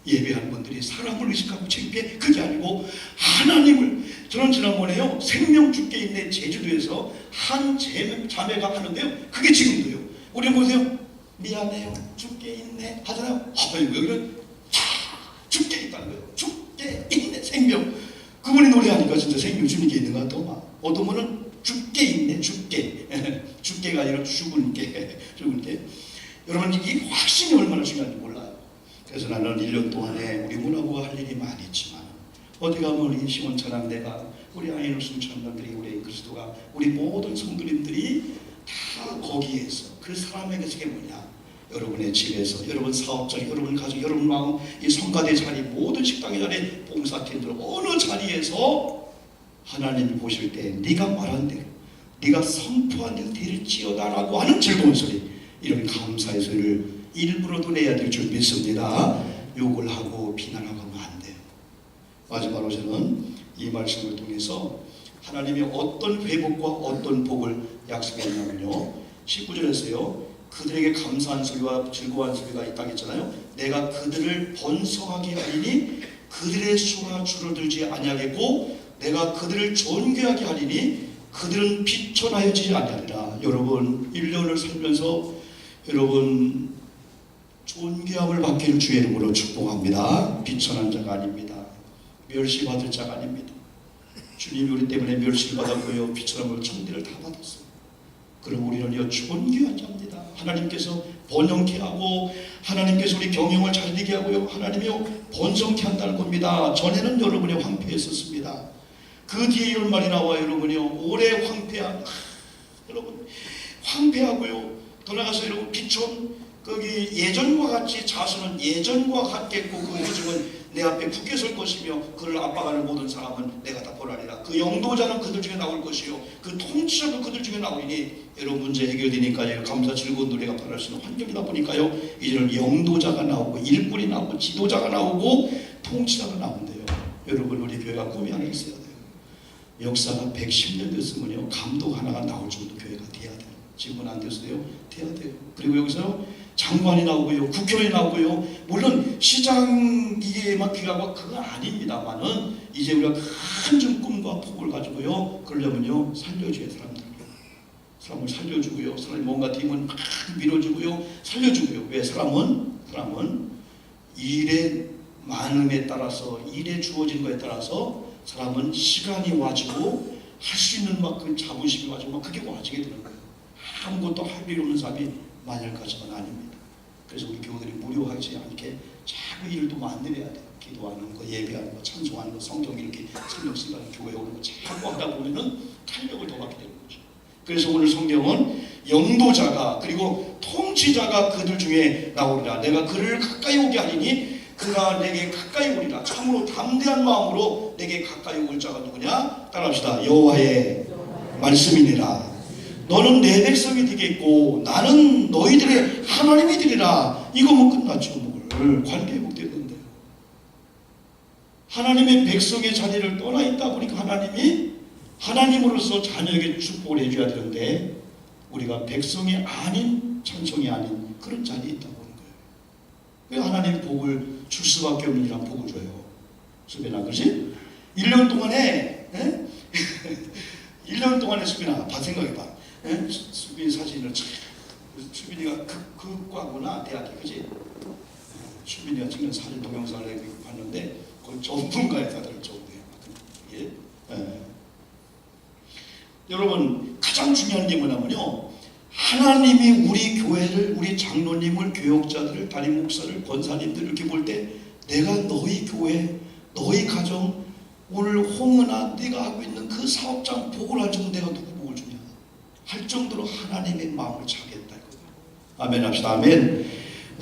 예배하는 분들이 사람을 의식하고 창피해, 그게 아니고 하나님을. 저는 지난번에요 생명 죽게 있네 제주도에서 한 자매가 하는데요, 그게 지금도요. 우리 보세요, 미안해요 죽게 있네 하잖아요. 여기는 죽게 있다는 거예요. 죽게 있네 생명. 그분이 노래하니까 진짜 생명 주는 게 있는 것 같아. 어떤 분은 죽게 있네, 죽게가 아니라 죽은 게. 여러분 이 확신이 얼마나 중요한지 몰라요. 그래서 나는 1년 동안에 우리 문화부가 할 일이 많이 있지만 어디 가면 우리 시몬 찬양대가, 우리 아이누스 찬양들이, 우리 그리스도가, 우리 모든 성도님들이 다 거기에서 그 사람에게서 이게 뭐냐, 여러분의 집에서, 여러분 사업장, 여러분 가정, 여러분 마음, 이 성가대 자리, 모든 식당의 자리, 봉사팀들 어느 자리에서 하나님이 보실 때 네가 말한 대로, 네가 선포한 대로 될지어다라고 하는 즐거운 소리, 이런 감사의 소리를 일부러도 내야 될 줄 믿습니다. 욕을 하고 비난하고 하면 안 돼요. 마지막으로 저는 이 말씀을 통해서 하나님이 어떤 회복과 어떤 복을 약속했냐면요, 19절에서요 그들에게 감사한 소리와 즐거운 소리가 있다고 했잖아요. 내가 그들을 번성하게 하리니 그들의 수가 줄어들지 아니하겠고 내가 그들을 존귀하게 하리니 그들은 비천하여지지 아니하리라. 여러분 1년을 살면서 여러분 존귀함을 받기를 주의 이름으로 축복합니다. 비천한 자가 아닙니다. 멸시받을 자가 아닙니다. 주님이 우리 때문에 멸시를 받았고요, 비천함을 천대를 다 받았어요. 그럼 우리는요 존귀한 자입니다. 하나님께서 번영케 하고 하나님께서 우리 경영을 잘 되게 하고요, 하나님이요 번성케 한다는 겁니다. 전에는 여러분이 황폐했었습니다. 그 뒤에 이런 말이 나와요. 여러분이요 오래 황폐한, 여러분 황폐하고요, 돌아가서 여러분 비천, 거기 예전과 같이 자수는 예전과 같겠고 그 요즘은 내 앞에 굳게 설 것이며 그를 압박하는 모든 사람은 내가 다 벌하리라. 그 영도자는 그들 중에 나올 것이요 그 통치자도 그들 중에 나오리니. 여러분 문제 해결되니까요. 감사 즐거운 노래가 바랄 수 있는 환경이다 보니까요. 이제는 영도자가 나오고 일꾼이 나오고 지도자가 나오고 통치자가 나온대요. 여러분 우리 교회가 꿈이 하나 있어야 돼요. 역사가 110년 됐으면요 감독 하나가 나올 정도 교회가 돼야 돼요. 지금은 안 됐어요. 돼야 돼요. 그리고 여기서 장관이 나오고요, 국회의원이 나오고요. 물론 시장에만 귀하고 그건 아닙니다만은 이제 우리가 큰 꿈과 폭을 가지고요. 그러려면요 살려줘야 사람을 살려주고요. 사람이 뭔가 팀은 막 밀어주고요, 살려주고요. 왜 사람은 일의 많음에 따라서 일에 주어진 것에 따라서 사람은 시간이 와지고 할 수 있는 만큼 자부심이 와지고 그게 와지게 되는 거예요. 아무것도 할 일 없는 사람이 만약까지는 아닙니다. 그래서 우리 교우들이 무료하지 않게 자꾸 일도 만들어야 돼요. 기도하는 거, 예배하는 거, 찬송하는 거, 성경 이렇게 성경 쓰는 교회 오는 거 자꾸 하다 보면은 탄력을 더 받게 되는 거죠. 그래서 오늘 성경은 영도자가 그리고 통치자가 그들 중에 나오리라. 내가 그를 가까이 오게 하리니 그가 내게 가까이 오리라. 참으로 담대한 마음으로 내게 가까이 올 자가 누구냐? 따라합시다. 여호와의 말씀이니라. 너는 내 백성이 되겠고 나는 너희들의 하나님이 되리라. 이거면 끝났죠. 뭘 관계 회복되는데요. 하나님의 백성의 자리를 떠나 있다 보니까 하나님이 하나님으로서 자녀에게 축복을 해줘야 되는데 우리가 백성이 아닌 찬송이 아닌 그런 자리에 있다 보는 거예요. 왜 하나님 복을 줄 수밖에 없는 이란 복을 줘요. 수빈아 그렇지? 1년 동안에 1년 동안에 수빈아 생각해봐. 수빈 사진을 수빈이가 그 과구나 대학에 그지? 수빈이가 찍는 사진 동영상을 봤는데 거의 전문가에 다들 정도예요. 예? 여러분 가장 중요한 게 뭐냐면요. 하나님이 우리 교회를 우리 장로님을 교역자들을 담임 목사를 권사님들 이렇게 볼 때 내가 너희 교회 너희 가정 오늘 홍은아 네가 하고 있는 그 사업장 복을 할 정도 내가 누구 복을 주냐 할 정도로 하나님의 마음을 차게 했다 이거예요. 아멘 합시다. 아멘.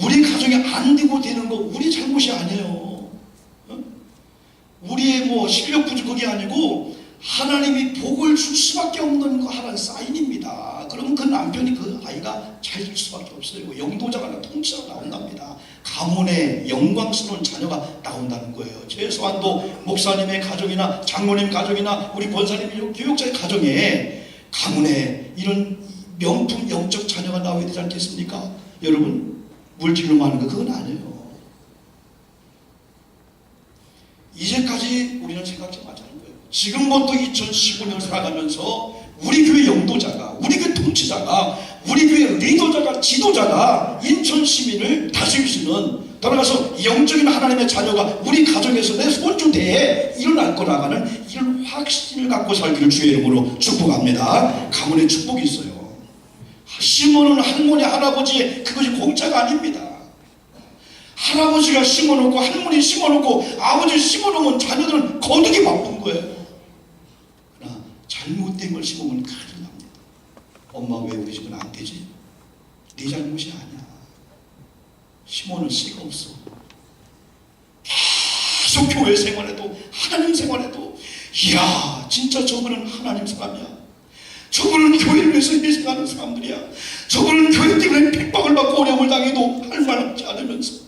우리 가정이 안 되고 되는 거 우리 잘못이 아니에요. 우리의 뭐 실력 부족이 아니고 하나님이 복을 줄 수밖에 없는 거 하나의 사인입니다. 그러면 그 남편이 그 아이가 잘 될 수밖에 없어요. 영도자가 통치자가 나온답니다. 가문의 영광스러운 자녀가 나온다는 거예요. 최소한도 목사님의 가정이나 장로님 가정이나 우리 권사님 교육자의 가정에 가문에 이런 명품 영적 자녀가 나와야 되지 않겠습니까? 여러분 물질로 많은 거 그건 아니에요. 이제까지 우리는 생각 좀 하자는 거예요. 지금부터 2015년을 살아가면서 우리 교회 영도자가 우리 교회 통치자가 우리 교회 리더자가 지도자가 인천 시민을 다스릴 수 있는 돌아가서 영적인 하나님의 자녀가 우리 가정에서 내 손주대에 일어날 거라가는 이런 확신을 갖고 살기를 주의 이름으로 축복합니다. 가문에 축복이 있어요. 심어놓은 할머니 할아버지의 그것이 공짜가 아닙니다. 할아버지가 심어놓고 할머니 심어놓고 아버지 심어놓으면 자녀들은 거두기 바쁜 거예요. 그러나 잘못된 걸 심으면 큰일 납니다. 엄마 왜 우리 집은 안 되지? 네 잘못이 아니야. 심어놓을 수가 없어. 계속 교회 생활에도 하나님 생활에도 이야 진짜 저분은 하나님 사람이야. 저분은 교회를 위해서 희생하는 사람들이야. 저분은 교회 때문에 핍박을 받고 어려움을 당해도 할 말 없지 않으면서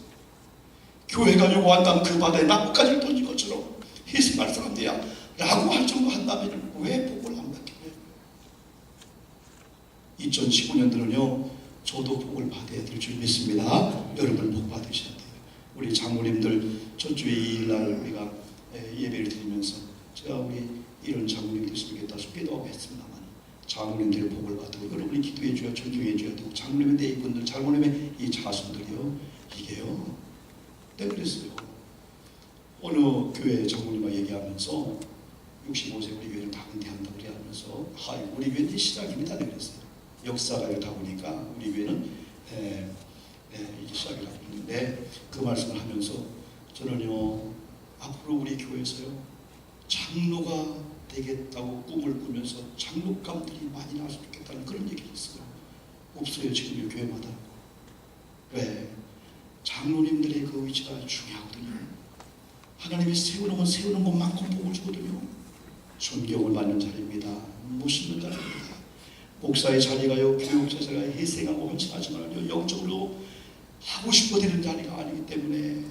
교회가 요구한다는 그 바다에 나뭇가지를 던진 것처럼 희생할 사람들이야 라고 할 정도 한다면 왜 복을 안 받게 돼요? 2015년도는요 저도 복을 받아야 될 줄 믿습니다. 여러분 복 받으셔야 돼요. 우리 장로님들 첫주에 2일날 우리가 예배를 드리면서 제가 우리 이런 장로님들 있으면 기도하고 했습니다만 장로님들의 복을 받고 여러분이 기도해 줘야 존중해 줘야 되고 장로님의 내 이분들 장로님의 이 자손들이요 이게요 내가 그랬어요. 어느 교회 장로님과 얘기하면서 65세 우리 교회를 당대한다고 얘기하면서 우리 교회는 시작입니다 내가 그랬어요. 역사가 이렇다 보니까 우리 교회는 이게 시작이라고 했는데 그 말씀을 하면서 저는요 앞으로 우리 교회에서요 장로가 되겠다고 꿈을 꾸면서 장로감들이 많이 나왔으면 좋겠다는 그런 얘기를 했어요. 없어요 지금 이 교회마다. 왜? 장로님들의 그 위치가 중요하거든요. 하나님이 세우는 세우는 것만큼 복을 주거든요. 존경을 받는 자리입니다. 모시는 자리입니다. 목사의 자리가요, 교육자 자리가 희생하고 헌신하지만요, 영적으로 하고 싶어 되는 자리가 아니기 때문에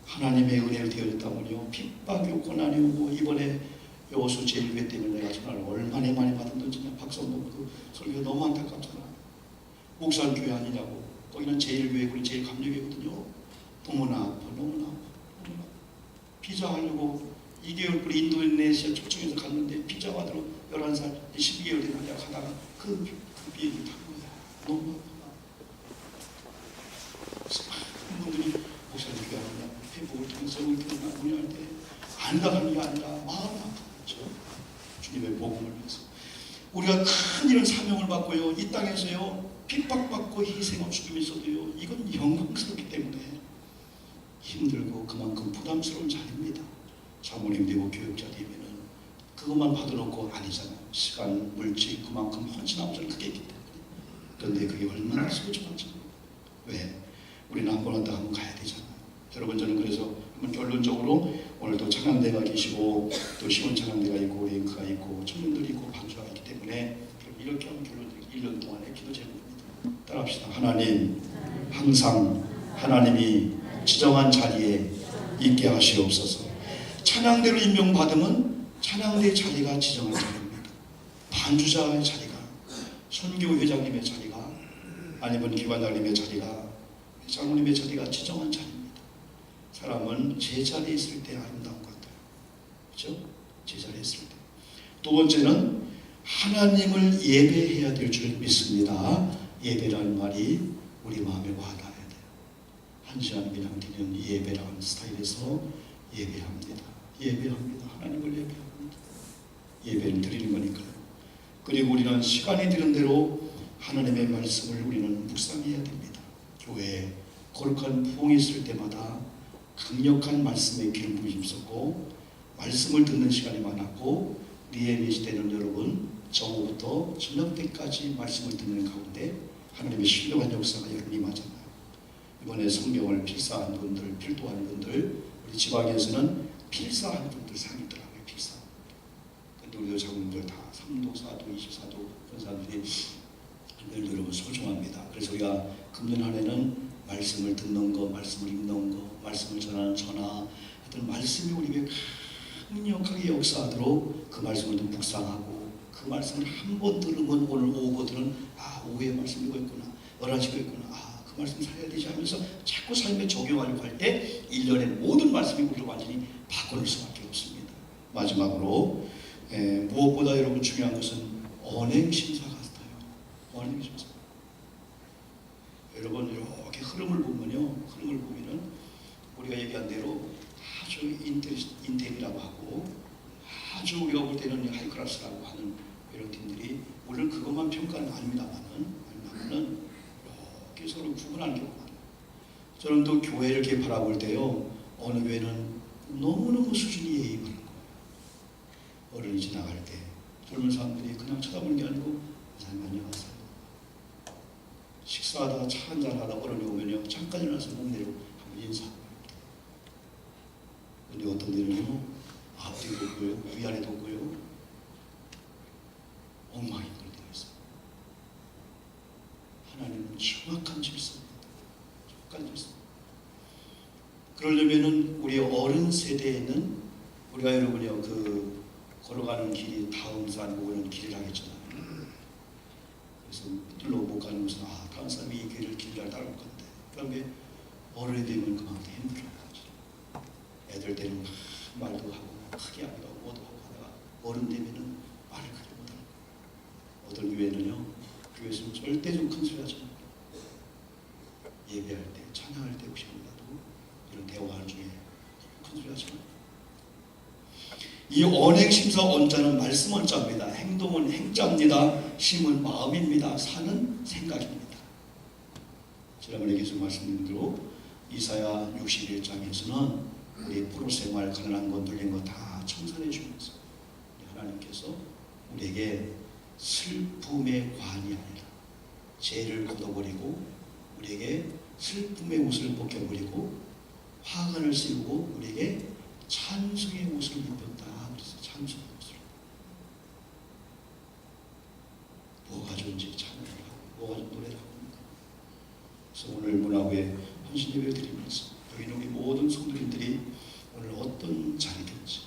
하나님의 은혜를 되었다면요, 핍박이 오고 고난이 오고, 이번에 여호수 제1회 때문에 내가 전화를 얼마나 많이 받았는지, 박성동 그 설교 너무 안타깝잖아. 목사는 교회 아니냐고. 거기는 제1교회, 우리 제일 감리교회거든요. 너무나 아파, 너무나 아파, 너무나 아파. 비자 하려고 2개월 우리 인도네시아 초청해서 갔는데 비자 받으러 11살, 12개월 된 남자가 가다가 그 비행기 탄 거야. 너무 아파. 그래서 많은 분들이 목사님 교회 아니냐, 회복을 통해서 우리 문의할 때 아니다 하는 게 아니라 마음이 아프죠. 주님의 복음을 위해서 우리가 큰 이런 사명을 받고요, 이 땅에서요 핍박받고 희생하고 죽음이 있어도요, 이건 영광스럽기 때문에 힘들고 그만큼 부담스러운 자리입니다. 사모님 되고 교육자 되면은 그것만 받아놓고 아니잖아요. 시간, 물질, 그만큼 헌신하고 저는 그게 있기 때문에. 그런데 그게 얼마나 소중한지. 왜? 우리는 한 번 왔다 한번 가야 되잖아요. 여러분, 저는 그래서 한번 결론적으로 오늘도 찬양대가 계시고 또 시원 찬양대가 있고 랭크가 있고 청년들이 있고 반주가 있기 때문에 이렇게 하면 결론적으로 1년 동안의 기도 제목입니다. 따라합시다. 하나님, 항상 하나님이 지정한 자리에 있게 하시옵소서. 찬양대로 임명받으면 찬양대 자리가 지정한 자리입니다. 반주자의 자리가, 선교회장님의 자리가, 아니면 기관장님의 자리가, 장로님의 자리가 지정한 자리입니다. 사람은 제자리에 있을 때 아름다운 것 같아요. 그렇죠? 제자리에 있을 때. 두 번째는 하나님을 예배해야 될 줄 믿습니다. 예배라는 말이 우리 마음에 와닿아야 돼요. 한 시간 그냥 드리는 예배라는 스타일에서 예배합니다. 예배합니다. 하나님을 예배합니다. 예배를 드리는 거니까요. 그리고 우리는 시간이 되는 대로 하나님의 말씀을 우리는 묵상해야 됩니다. 교회에 거룩한 부흥이 있을 때마다 강력한 말씀의 기름 부음이 있었고, 말씀을 듣는 시간이 많았고, 리에미 시대는 여러분 정오부터 저녁 때까지 말씀을 듣는 가운데 하나님의 신령한 역사가 여러분 임하잖아요. 이번에 성경을 필사한 분들, 필도한 분들, 우리 지방에서는 필사한 분들 상이 있더라고요. 필사. 근데 우리도 자국민들 다 3도, 4도, 24도 그런 사람들이 여러분 소중합니다. 그래서 우리가 금년 한 해는 말씀을 듣는 거, 말씀을 읽는 거, 말씀을 전하는 전화, 하여튼 말씀이 우리에게 강력하게 역사하도록 그 말씀을 좀 묵상하고, 그 말씀을 한 번 들으면 오늘 오후거든은 아, 오후에 말씀 이거 있구나, 11시가 있구나, 아, 그 말씀 살아야 되지 하면서 자꾸 삶에 적용하려고 할 때 1년의 모든 말씀이 우리를 완전히 바꿔놓을 수밖에 없습니다. 마지막으로 무엇보다 여러분 중요한 것은 언행심사 같아요. 언행심사. 여러분 이렇게 흐름을 보면요, 흐름을 보면은 우리가 얘기한 대로 아주 인텔이라고 하고 아주 우리가 볼 때는 하이클래스라고 하는 이런 팀들이, 물론 그것만 평가는 아닙니다만은 이렇게 서로 구분하는 경우가 많아요. 저는 또 교회를 이렇게 바라볼 때요, 어느 교회는 너무너무 수준이 예의 바른 거예요. 어른이 지나갈 때 젊은 사람들이 그냥 쳐다보는 게 아니고 사장님 안녕하세요. 식사하다가 차 한잔하다 어른이 오면요, 잠깐 일어나서 목 내리고 한번 인사하고. 근데 어떤 데는요, 앞뒤도 없고요, 위아래도 없고요, 엉망이 걸려 있어요. 하나님은 정확한 질서입니다. 정확한 질서. 그러려면은 우리 어른 세대에는 우리가 여러분이요, 그 걸어가는 길이 다음 산 오는 길이라고 했잖아요. 그래서 밑들로 못 가는 것은 다른 사람이 이 길을 잘 따라올 건데, 그다음에 어른이 되면 그만큼 힘들어요. 애들 때는 말도 하고 크게 하기도 하고 뭐도 하고 하다가 어른 되면은 말을 크게 못하는 거예요. 어떤 교회는요, 교회에서는 절대 좀 큰 소리 하지 말고 예배할 때, 찬양할 때 혹시 몰라도 이런 대화하는 중에 큰 소리 하지 말고. 이 언행심사 언자는 말씀 언자입니다. 행동은 행자입니다. 심은 마음입니다. 사는 생각입니다. 지난번에 계속 말씀드린 대로 이사야 61장에서는 우리 포로생활, 가난한 것, 눌린 것 다 청산해 주면서 하나님께서 우리에게 슬픔의 관이 아니라 죄를 걷어버리고 우리에게 슬픔의 옷을 벗겨버리고 화관을 씌우고 우리에게 찬송의 옷을 입혔다. 그래서 찬송의 옷을. 뭐가 좋은지 찬양을 하고 뭐가 좋은 노래를 합니까? 그래서 오늘 문화부에 헌신 예배를 드리면서 여기 있는 우리 모든 성도님들이 오늘 어떤 자리든지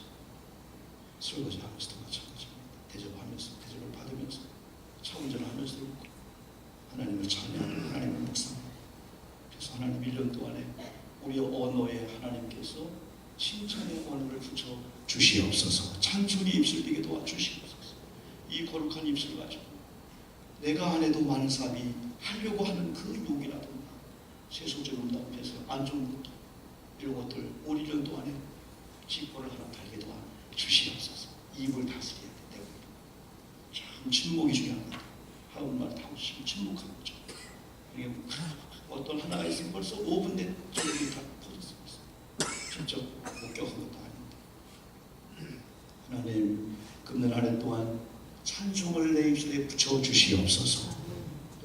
설거지하면서도 마찬가지입니다. 대접을 받으면서 차 운전하면서도 하나님을 찬양하고 하나님을 묵상하고, 그래서 하나님 1년 동안에 우리 언어에 하나님께서 칭찬의 언어를 붙여 주시옵소서. 찬송의 입술 되게 도와주시옵소서. 이 거룩한 입술 가지고 내가 안 해도 많은 사람이 하려고 하는 그 욕이라든가 세속적 음담 앞에서 안전부터 이런 것들 우리 1년 동안에 직보를 하나 달게 도와 주시옵소서. 입을 다스려야 돼. 참 침묵이 중요한 것 같아요. 하는 말 다 침묵하는 거죠. 이게 어떤 하나가 있으면 벌써 5분 내 저기 다 퍼졌습니다. 직접 목격한 것도 아닌데. 하나님 금년 한 해 동안 찬송을 내 입술에 붙여 주시옵소서.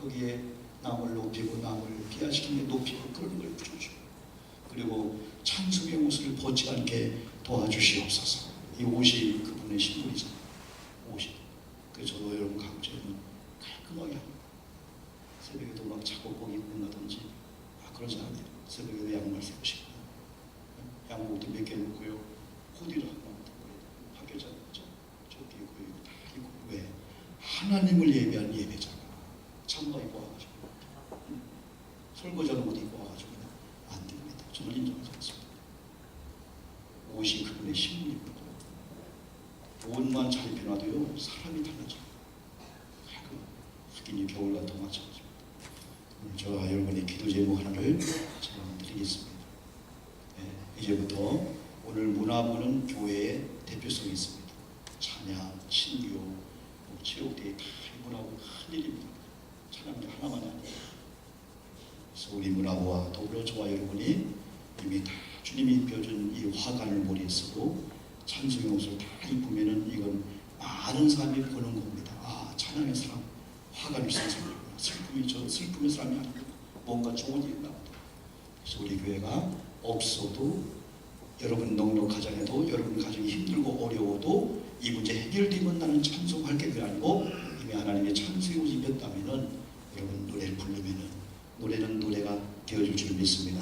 여기에 남을 높이고 남을 비하시키며 높이고 그런 걸 붙여주고, 그리고 찬송의 옷을 벗지 않게 도와주시옵소서. 이 옷이 그분의 신분이잖아요. 옷이. 그래서 저도 여러분 가급적이면 깔끔하게 합니다. 새벽에도 막 작업복 입고 나든지 그러지 않아요. 새벽에도 양말 세우시고 양복도 몇 개 놓고요. 코디를 하고 학교장 조끼 입고 이거 다 입고. 왜? 하나님을 예배한 예배잖아. 잠바 입고 와가지고 설거지하는 옷 입고 와가지고 그냥 안 됩니다. 저는 인정하지 않습니다. 옷이 그분의 신분입니다. 옷만 잘 변화도요 사람이 달라져요. 특히 겨울과 더 마찬가지입니다. 저와 여러분의 기도 제목 하나를 제가 드리겠습니다. 네, 이제부터 오늘 문화부는 교회의 대표성이 있습니다. 찬양, 신교, 체육대회 다 문화부 큰 일입니다. 찬양대 하나만이 아니에요. 그래서 우리 문화부와 더불어 저와 여러분이 이미 다 주님이 입혀준 이 화관을 머리에 쓰고 찬송의 옷을 다 입으면은 이건 많은 사람이 보는 겁니다. 아, 찬양의 사람, 화관을 쓴 사람이구나. 슬픔의 사람이 아니고 뭔가 좋은 일이 나온다. 그래서 우리 교회가 없어도 여러분 넉넉하잖아도 여러분 가정이 힘들고 어려워도 이 문제 해결되면 나는 찬송할 게 아니고 이미 하나님의 찬송의 옷을 입혔다면은 여러분 노래를 부르면은 노래는 노래가 되어줄 줄 믿습니다.